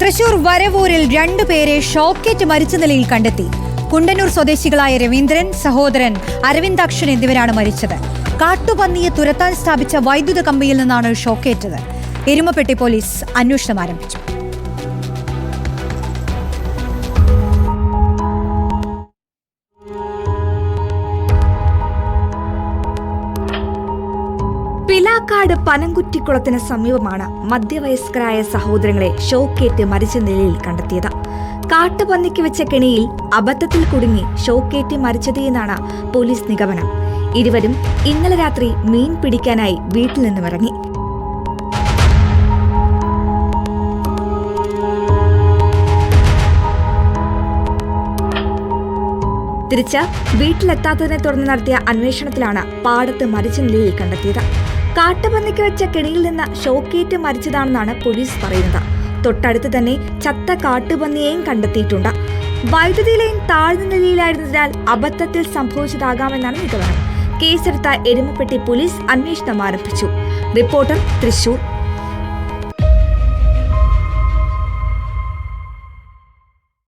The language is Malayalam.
തൃശൂർ വരവൂരിൽ 2 പേരെ ഷോക്കേറ്റ് മരിച്ച നിലയിൽ കണ്ടെത്തി. കുണ്ടന്നൂർ സ്വദേശികളായ രവീന്ദ്രൻ, സഹോദരൻ അരവിന്ദാക്ഷൻ എന്നിവരാണ് മരിച്ചത്. കാട്ടുപന്നിയെ തുരത്താൻ സ്ഥാപിച്ച വൈദ്യുത കമ്പിയിൽ നിന്നാണ് ഷോക്കേറ്റത്. എരുമപ്പെട്ടി പോലീസ് അന്വേഷണം ആരംഭിച്ചു. പിലാക്കാട് പനംകുറ്റിക്കുളത്തിന് സമീപമാണ് മധ്യവയസ്കരായ സഹോദരങ്ങളെ ഷോക്കേറ്റ് മരിച്ച നിലയിൽ കണ്ടെത്തിയത്. കാട്ടുപന്നിക്ക് വെച്ച കെണിയിൽ അബദ്ധത്തിൽ കുടുങ്ങി ഷോക്കേറ്റ് മരിച്ചതെന്നാണ് പോലീസ് നിഗമനം. ഇരുവരും ഇന്നലെ രാത്രി മീൻ പിടിക്കാനായി വീട്ടിൽ നിന്നും ഇറങ്ങി. തിരിച്ച് വീട്ടിലെത്താത്തതിനെ തുടർന്ന് നടത്തിയ അന്വേഷണത്തിലാണ് പാടത്ത് മരിച്ച നിലയിൽ കണ്ടെത്തിയത്. കാട്ടുപന്നിക്ക് വെച്ച കെണിയിൽ നിന്ന് ഷോക്കേറ്റ് മരിച്ചതാണെന്നാണ് പോലീസ് പറയുന്നത്. തൊട്ടടുത്ത് തന്നെ ചത്ത കാട്ടുപന്നിയെയും കണ്ടെത്തിയിട്ടുണ്ട്. വൈദ്യുതി ലൈൻ താഴ്ന്ന നിലയിലായിരുന്നതിനാൽ അബദ്ധത്തിൽ സംഭവിച്ചതാകാമെന്നാണ് നിഗമനം. കേസെടുത്ത എരുമപ്പെട്ടി പോലീസ് അന്വേഷണം ആരംഭിച്ചു. റിപ്പോർട്ടർ, തൃശൂർ.